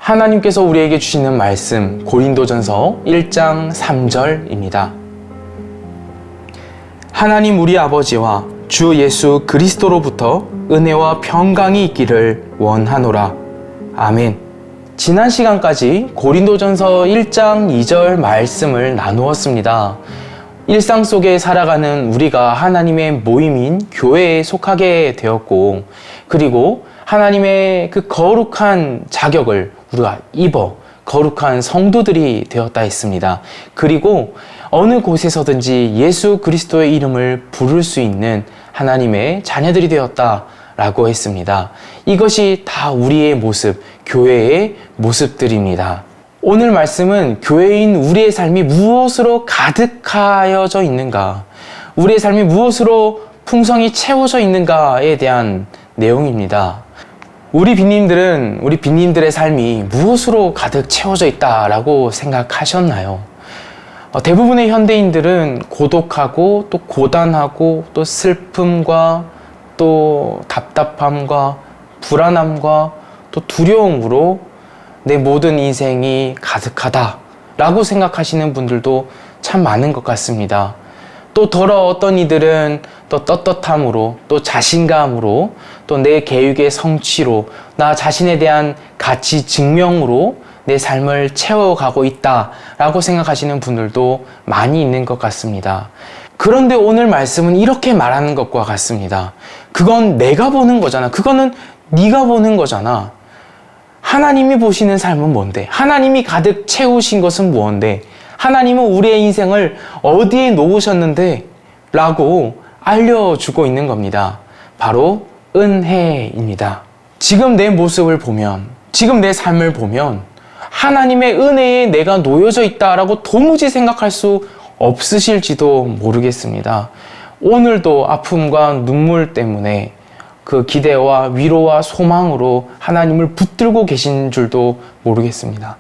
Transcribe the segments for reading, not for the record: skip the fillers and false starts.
하나님께서 우리에게 주시는 말씀 고린도전서 1장 3절입니다. 하나님 우리 아버지와 주 예수 그리스도로부터 은혜와 평강이 있기를 원하노라. 아멘. 지난 시간까지 고린도전서 1장 2절 말씀을 나누었습니다. 일상 속에 살아가는 우리가 하나님의 모임인 교회에 속하게 되었고, 그리고 하나님의 그 거룩한 자격을 우리가 입어 거룩한 성도들이 되었다 했습니다. 그리고 어느 곳에서든지 예수 그리스도의 이름을 부를 수 있는 하나님의 자녀들이 되었다라고 했습니다. 이것이 다 우리의 모습, 교회의 모습들입니다. 오늘 말씀은 교회인 우리의 삶이 무엇으로 가득하여져 있는가, 우리의 삶이 무엇으로 풍성히 채워져 있는가에 대한 내용입니다. 우리 빈님들의 삶이 무엇으로 가득 채워져 있다라고 생각하셨나요? 대부분의 현대인들은 고독하고 또 고단하고 또 슬픔과 또 답답함과 불안함과 또 두려움으로 내 모든 인생이 가득하다라고 생각하시는 분들도 참 많은 것 같습니다. 또 어떤 이들은 또 떳떳함으로, 또 자신감으로, 또 내 계획의 성취로, 나 자신에 대한 가치 증명으로 내 삶을 채워가고 있다라고 생각하시는 분들도 많이 있는 것 같습니다. 그런데 오늘 말씀은 이렇게 말하는 것과 같습니다. 그건 내가 보는 거잖아. 그거는 네가 보는 거잖아. 하나님이 보시는 삶은 뭔데? 하나님이 가득 채우신 것은 무언데? 하나님은 우리의 인생을 어디에 놓으셨는데? 라고 알려주고 있는 겁니다. 바로 은혜입니다. 지금 내 모습을 보면, 지금 내 삶을 보면 하나님의 은혜에 내가 놓여져 있다라고 도무지 생각할 수 없으실지도 모르겠습니다. 오늘도 아픔과 눈물 때문에 그 기대와 위로와 소망으로 하나님을 붙들고 계신 줄도 모르겠습니다.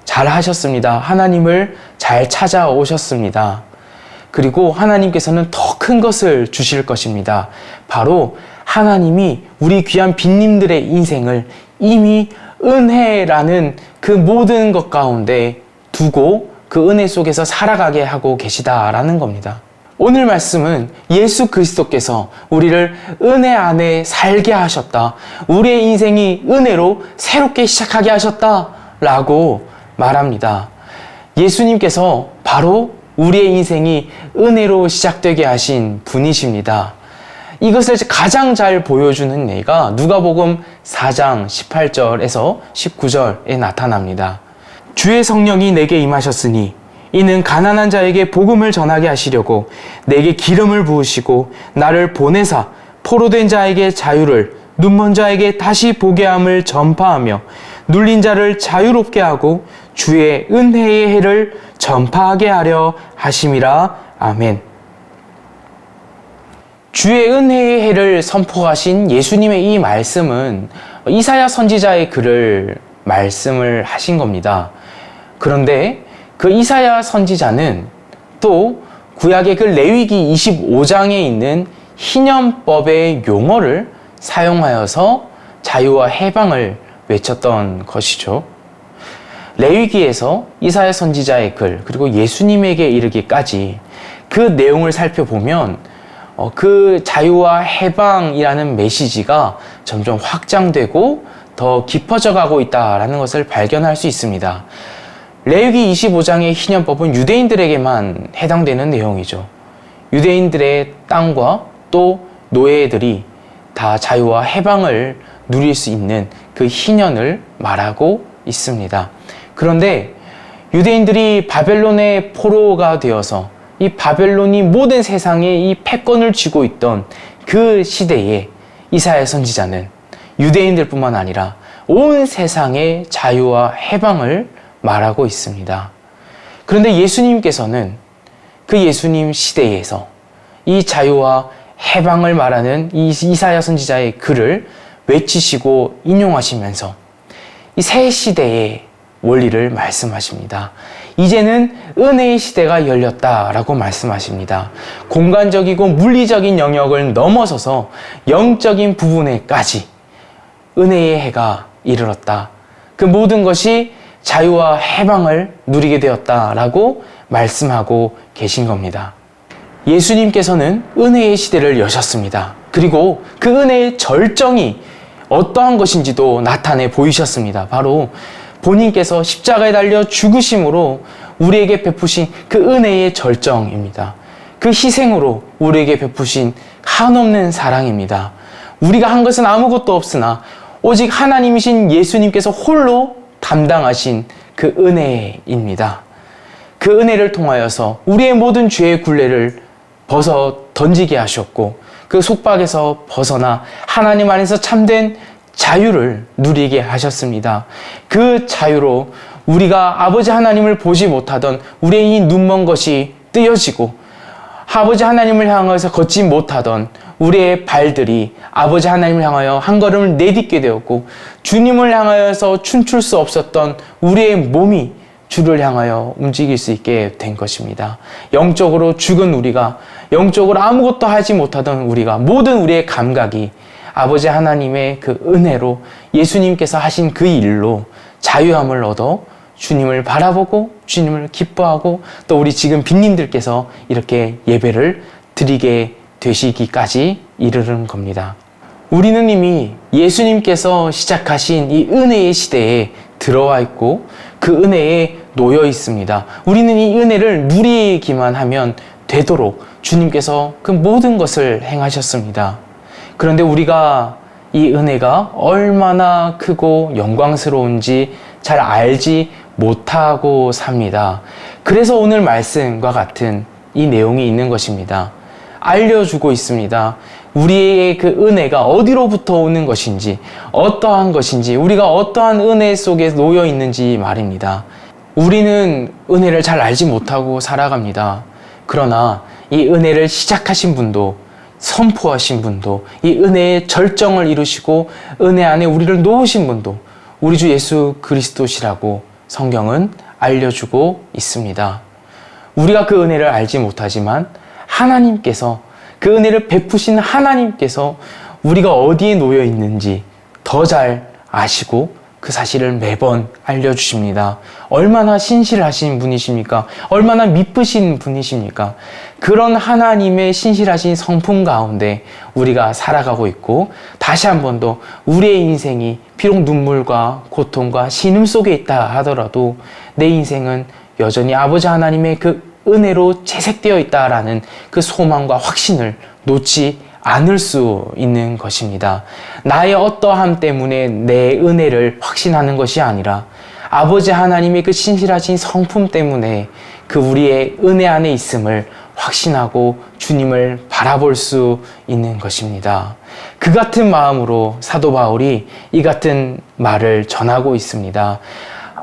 잘 하셨습니다. 하나님을 잘 찾아오셨습니다. 그리고 하나님께서는 더 큰 것을 주실 것입니다. 바로 하나님이 우리 귀한 빈님들의 인생을 이미 은혜라는 그 모든 것 가운데 두고 그 은혜 속에서 살아가게 하고 계시다라는 겁니다. 오늘 말씀은 예수 그리스도께서 우리를 은혜 안에 살게 하셨다, 우리의 인생이 은혜로 새롭게 시작하게 하셨다라고 말합니다. 예수님께서 바로 우리의 인생이 은혜로 시작되게 하신 분이십니다. 이것을 가장 잘 보여주는 예가 누가복음 4장 18절에서 19절에 나타납니다. 주의 성령이 내게 임하셨으니 이는 가난한 자에게 복음을 전하게 하시려고 내게 기름을 부으시고 나를 보내사 포로된 자에게 자유를, 눈먼 자에게 다시 보게 함을 전파하며 눌린 자를 자유롭게 하고 주의 은혜의 해를 전파하게 하려 하심이라. 아멘. 주의 은혜의 해를 선포하신 예수님의 이 말씀은 이사야 선지자의 글을 말씀을 하신 겁니다. 그런데 그 이사야 선지자는 또 구약의 그 레위기 25장에 있는 희년법의 용어를 사용하여서 자유와 해방을 외쳤던 것이죠. 레위기에서 이사야 선지자의 글, 그리고 예수님에게 이르기까지 그 내용을 살펴보면 그 자유와 해방이라는 메시지가 점점 확장되고 더 깊어져 가고 있다는 것을 발견할 수 있습니다. 레위기 25장의 희년법은 유대인들에게만 해당되는 내용이죠. 유대인들의 땅과 또 노예들이 다 자유와 해방을 누릴 수 있는 그 희년을 말하고 있습니다. 그런데 유대인들이 바벨론의 포로가 되어서 이 바벨론이 모든 세상에 이 패권을 쥐고 있던 그 시대에 이사야 선지자는 유대인들뿐만 아니라 온 세상의 자유와 해방을 말하고 있습니다. 그런데 예수님께서는 그 예수님 시대에서 이 자유와 해방을 말하는 이 이사야 선지자의 글을 외치시고 인용하시면서 이 새 시대의 원리를 말씀하십니다. 이제는 은혜의 시대가 열렸다라고 말씀하십니다. 공간적이고 물리적인 영역을 넘어서서 영적인 부분에까지 은혜의 해가 이르렀다. 그 모든 것이 자유와 해방을 누리게 되었다라고 말씀하고 계신 겁니다. 예수님께서는 은혜의 시대를 여셨습니다. 그리고 그 은혜의 절정이 어떠한 것인지도 나타내 보이셨습니다. 바로 본인께서 십자가에 달려 죽으심으로 우리에게 베푸신 그 은혜의 절정입니다. 그 희생으로 우리에게 베푸신 한없는 사랑입니다. 우리가 한 것은 아무것도 없으나 오직 하나님이신 예수님께서 홀로 담당하신 그 은혜입니다. 그 은혜를 통하여서 우리의 모든 죄의 굴레를 벗어 던지게 하셨고 그 속박에서 벗어나 하나님 안에서 참된 자유를 누리게 하셨습니다. 그 자유로 우리가 아버지 하나님을 보지 못하던 우리의 이 눈먼 것이 뜨여지고 아버지 하나님을 향해서 걷지 못하던 우리의 발들이 아버지 하나님을 향하여 한 걸음을 내딛게 되었고 주님을 향하여서 춤출 수 없었던 우리의 몸이 주를 향하여 움직일 수 있게 된 것입니다. 영적으로 죽은 우리가, 영적으로 아무것도 하지 못하던 우리가, 모든 우리의 감각이 아버지 하나님의 그 은혜로 예수님께서 하신 그 일로 자유함을 얻어 주님을 바라보고 주님을 기뻐하고 또 우리 지금 빈님들께서 이렇게 예배를 드리게 되시기까지 이르는 겁니다. 우리는 이미 예수님께서 시작하신 이 은혜의 시대에 들어와 있고 그 은혜에 놓여 있습니다. 우리는 이 은혜를 누리기만 하면 되도록 주님께서 그 모든 것을 행하셨습니다. 그런데 우리가 이 은혜가 얼마나 크고 영광스러운지 잘 알지 못하고 삽니다. 그래서 오늘 말씀과 같은 이 내용이 있는 것입니다. 알려주고 있습니다. 우리의 그 은혜가 어디로부터 오는 것인지, 어떠한 것인지, 우리가 어떠한 은혜 속에 놓여 있는지 말입니다. 우리는 은혜를 잘 알지 못하고 살아갑니다. 그러나 이 은혜를 시작하신 분도, 선포하신 분도, 이 은혜의 절정을 이루시고 은혜 안에 우리를 놓으신 분도 우리 주 예수 그리스도시라고 성경은 알려주고 있습니다. 우리가 그 은혜를 알지 못하지만 하나님께서, 그 은혜를 베푸신 하나님께서 우리가 어디에 놓여 있는지 더 잘 아시고 그 사실을 매번 알려주십니다. 얼마나 신실하신 분이십니까? 얼마나 미쁘신 분이십니까? 그런 하나님의 신실하신 성품 가운데 우리가 살아가고 있고 다시 한 번 더 우리의 인생이 비록 눈물과 고통과 신음 속에 있다 하더라도 내 인생은 여전히 아버지 하나님의 그 은혜로 채색되어 있다라는 그 소망과 확신을 놓지 않을 수 있는 것입니다. 나의 어떠함 때문에 내 은혜를 확신하는 것이 아니라 아버지 하나님의 그 신실하신 성품 때문에 그 우리의 은혜 안에 있음을 확신하고 주님을 바라볼 수 있는 것입니다. 그 같은 마음으로 사도 바울이 이 같은 말을 전하고 있습니다.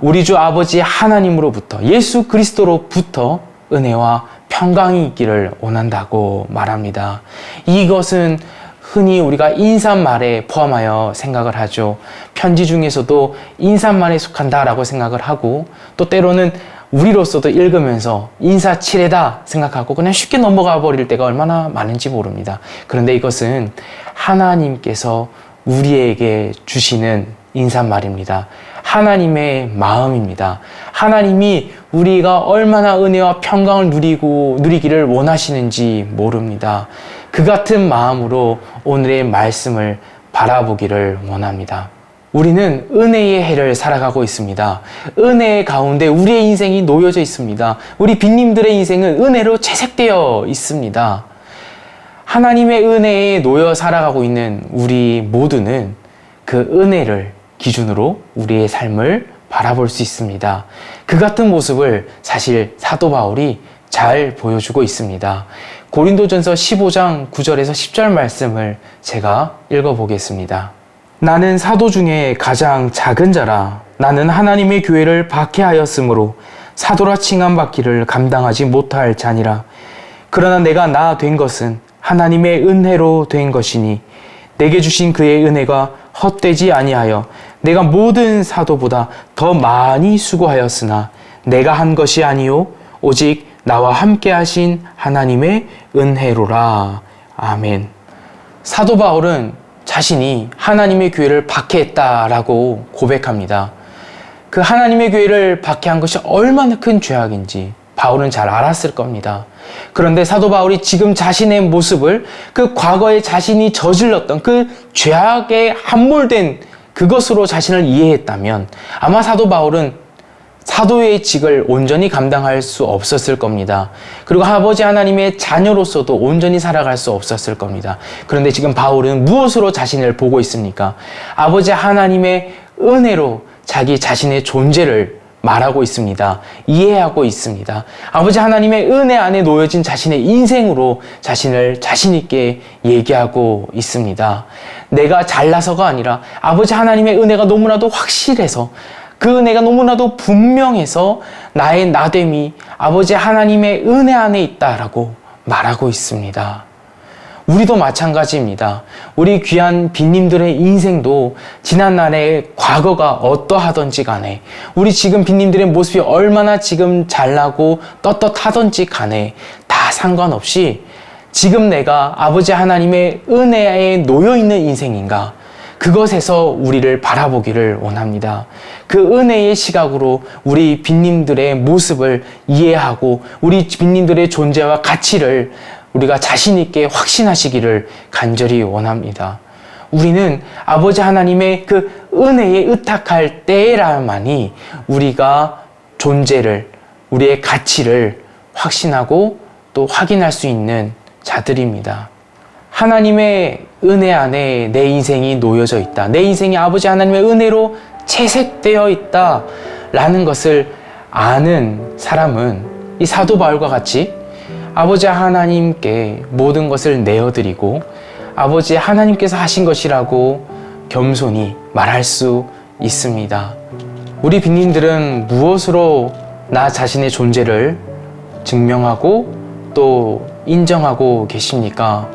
우리 주 아버지 하나님으로부터, 예수 그리스도로부터 은혜와 평강이 있기를 원한다고 말합니다. 이것은 흔히 우리가 인사말에 포함하여 생각을 하죠. 편지 중에서도 인사말에 속한다라고 생각을 하고 또 때로는 우리로서도 읽으면서 인사치레다 생각하고 그냥 쉽게 넘어가 버릴 때가 얼마나 많은지 모릅니다. 그런데 이것은 하나님께서 우리에게 주시는 인사말입니다. 하나님의 마음입니다. 하나님이 우리가 얼마나 은혜와 평강을 누리기를 원하시는지 모릅니다. 그 같은 마음으로 오늘의 말씀을 바라보기를 원합니다. 우리는 은혜의 해를 살아가고 있습니다. 은혜 가운데 우리의 인생이 놓여져 있습니다. 우리 빈님들의 인생은 은혜로 채색되어 있습니다. 하나님의 은혜에 놓여 살아가고 있는 우리 모두는 그 은혜를 기준으로 우리의 삶을 바라볼 수 있습니다. 그 같은 모습을 사실 사도 바울이 잘 보여주고 있습니다. 고린도전서 15장 9절에서 10절 말씀을 제가 읽어보겠습니다. 나는 사도 중에 가장 작은 자라. 나는 하나님의 교회를 박해하였으므로 사도라 칭함받기를 감당하지 못할 자니라. 그러나 내가 나 된 것은 하나님의 은혜로 된 것이니 내게 주신 그의 은혜가 헛되지 아니하여 내가 모든 사도보다 더 많이 수고하였으나 내가 한 것이 아니요 오직 나와 함께 하신 하나님의 은혜로라. 아멘. 사도 바울은 자신이 하나님의 교회를 박해했다라고 고백합니다. 그 하나님의 교회를 박해한 것이 얼마나 큰 죄악인지 바울은 잘 알았을 겁니다. 그런데 사도 바울이 지금 자신의 모습을 그 과거에 자신이 저질렀던 그 죄악에 함몰된 그것으로 자신을 이해했다면 아마 사도 바울은 사도의 직을 온전히 감당할 수 없었을 겁니다. 그리고 아버지 하나님의 자녀로서도 온전히 살아갈 수 없었을 겁니다. 그런데 지금 바울은 무엇으로 자신을 보고 있습니까? 아버지 하나님의 은혜로 자기 자신의 존재를 말하고 있습니다. 이해하고 있습니다. 아버지 하나님의 은혜 안에 놓여진 자신의 인생으로 자신을 자신 있게 얘기하고 있습니다. 내가 잘나서가 아니라 아버지 하나님의 은혜가 너무나도 확실해서 그 은혜가 너무나도 분명해서 나의 나됨이 아버지 하나님의 은혜 안에 있다라고 말하고 있습니다. 우리도 마찬가지입니다. 우리 귀한 빈님들의 인생도 지난날의 과거가 어떠하던지 간에 우리 지금 빈님들의 모습이 얼마나 지금 잘나고 떳떳하던지 간에 다 상관없이 지금 내가 아버지 하나님의 은혜에 놓여있는 인생인가 그것에서 우리를 바라보기를 원합니다. 그 은혜의 시각으로 우리 빈님들의 모습을 이해하고 우리 빈님들의 존재와 가치를 우리가 자신 있게 확신하시기를 간절히 원합니다. 우리는 아버지 하나님의 그 은혜에 의탁할 때라만이 우리가 존재를, 우리의 가치를 확신하고 또 확인할 수 있는 자들입니다. 하나님의 은혜 안에 내 인생이 놓여져 있다. 내 인생이 아버지 하나님의 은혜로 채색되어 있다. 라는 것을 아는 사람은 이 사도 바울과 같이 아버지 하나님께 모든 것을 내어드리고 아버지 하나님께서 하신 것이라고 겸손히 말할 수 있습니다. 우리 빈님들은 무엇으로 나 자신의 존재를 증명하고 또 인정하고 계십니까?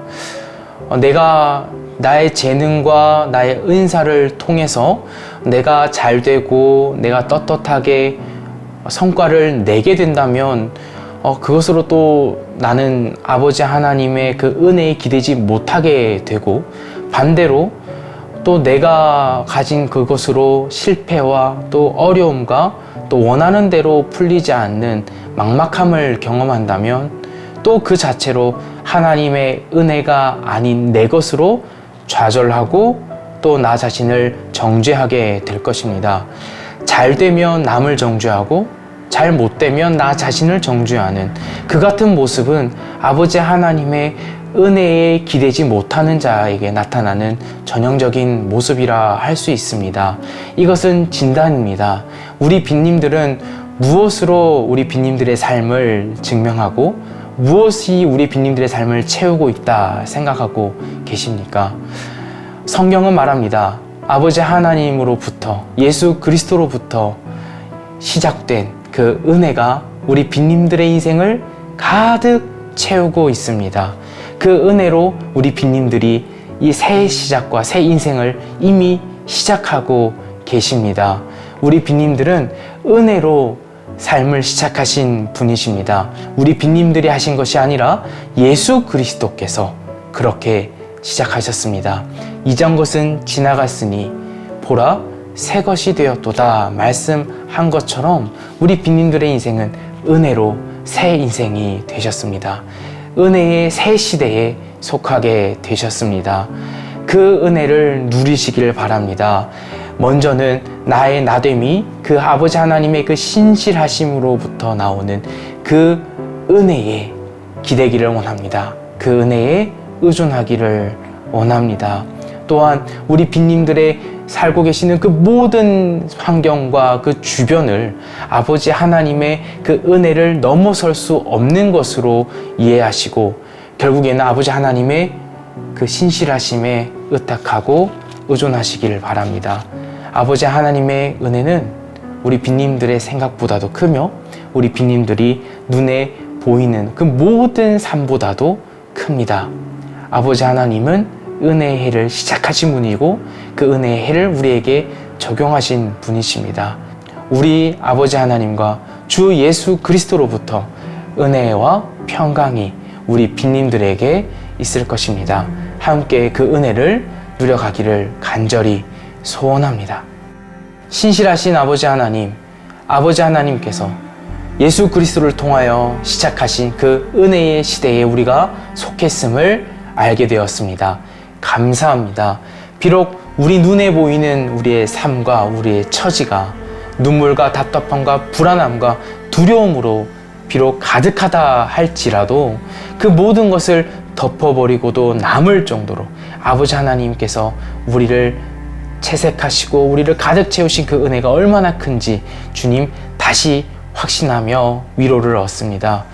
내가 나의 재능과 나의 은사를 통해서 내가 잘 되고 내가 떳떳하게 성과를 내게 된다면 그것으로 또 나는 아버지 하나님의 그 은혜에 기대지 못하게 되고 반대로 또 내가 가진 그것으로 실패와 또 어려움과 또 원하는 대로 풀리지 않는 막막함을 경험한다면 또 그 자체로 하나님의 은혜가 아닌 내 것으로 좌절하고 또 나 자신을 정죄하게 될 것입니다. 잘 되면 남을 정죄하고 잘 못되면 나 자신을 정죄하는 그 같은 모습은 아버지 하나님의 은혜에 기대지 못하는 자에게 나타나는 전형적인 모습이라 할 수 있습니다. 이것은 진단입니다. 우리 빈님들은 무엇으로 우리 빈님들의 삶을 증명하고 무엇이 우리 빈님들의 삶을 채우고 있다 생각하고 계십니까? 성경은 말합니다. 아버지 하나님으로부터 예수 그리스도로부터 시작된 그 은혜가 우리 빈님들의 인생을 가득 채우고 있습니다. 그 은혜로 우리 빈님들이 이 새 시작과 새 인생을 이미 시작하고 계십니다. 우리 빈님들은 은혜로 삶을 시작하신 분이십니다. 우리 빈님들이 하신 것이 아니라 예수 그리스도께서 그렇게 시작하셨습니다. 이전 것은 지나갔으니 보라 새 것이 되었도다 말씀한 것처럼 우리 빈님들의 인생은 은혜로 새 인생이 되셨습니다. 은혜의 새 시대에 속하게 되셨습니다. 그 은혜를 누리시길 바랍니다. 먼저는 나의 나됨이 그 아버지 하나님의 그 신실하심으로부터 나오는 그 은혜에 기대기를 원합니다. 그 은혜에 의존하기를 원합니다. 또한 우리 빈님들의 살고 계시는 그 모든 환경과 그 주변을 아버지 하나님의 그 은혜를 넘어설 수 없는 것으로 이해하시고 결국에는 아버지 하나님의 그 신실하심에 의탁하고 의존하시기를 바랍니다. 아버지 하나님의 은혜는 우리 빈님들의 생각보다도 크며 우리 빈님들이 눈에 보이는 그 모든 삶보다도 큽니다. 아버지 하나님은 은혜의 해를 시작하신 분이고 그 은혜의 해를 우리에게 적용하신 분이십니다. 우리 아버지 하나님과 주 예수 그리스도로부터 은혜와 평강이 우리 빈님들에게 있을 것입니다. 함께 그 은혜를 누려가기를 간절히 소원합니다. 신실하신 아버지 하나님께서 예수 그리스도를 통하여 시작하신 그 은혜의 시대에 우리가 속했음을 알게 되었습니다. 감사합니다. 비록 우리 눈에 보이는 우리의 삶과 우리의 처지가 눈물과 답답함과 불안함과 두려움으로 비록 가득하다 할지라도 그 모든 것을 덮어버리고도 남을 정도로 아버지 하나님께서 우리를 채색하시고 우리를 가득 채우신 그 은혜가 얼마나 큰지 주님 다시 확신하며 위로를 얻습니다.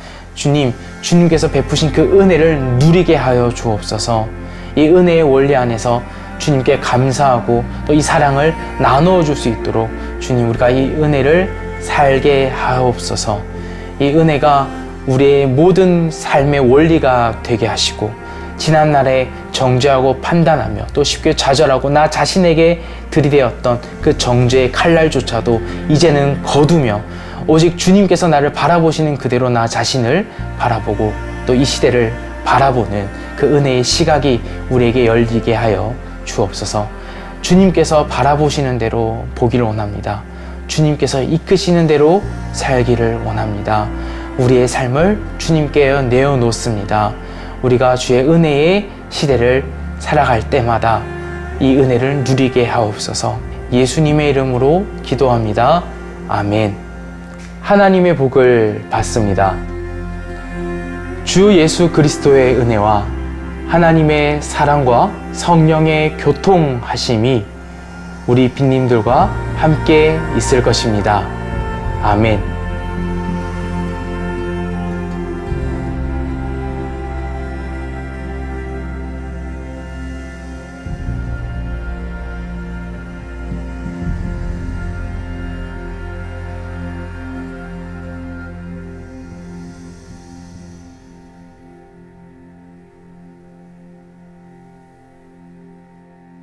주님께서 베푸신 그 은혜를 누리게 하여 주옵소서. 이 은혜의 원리 안에서 주님께 감사하고 또 이 사랑을 나누어 줄 수 있도록 주님 우리가 이 은혜를 살게 하옵소서. 이 은혜가 우리의 모든 삶의 원리가 되게 하시고 지난날에 정죄하고 판단하며 또 쉽게 좌절하고 나 자신에게 들이대었던 그 정죄의 칼날조차도 이제는 거두며 오직 주님께서 나를 바라보시는 그대로 나 자신을 바라보고 또 이 시대를 바라보는 그 은혜의 시각이 우리에게 열리게 하여 주옵소서. 주님께서 바라보시는 대로 보기를 원합니다. 주님께서 이끄시는 대로 살기를 원합니다. 우리의 삶을 주님께 내어놓습니다. 우리가 주의 은혜의 시대를 살아갈 때마다 이 은혜를 누리게 하옵소서. 예수님의 이름으로 기도합니다. 아멘. 하나님의 복을 받습니다. 주 예수 그리스도의 은혜와 하나님의 사랑과 성령의 교통하심이 우리 빈님들과 함께 있을 것입니다. 아멘.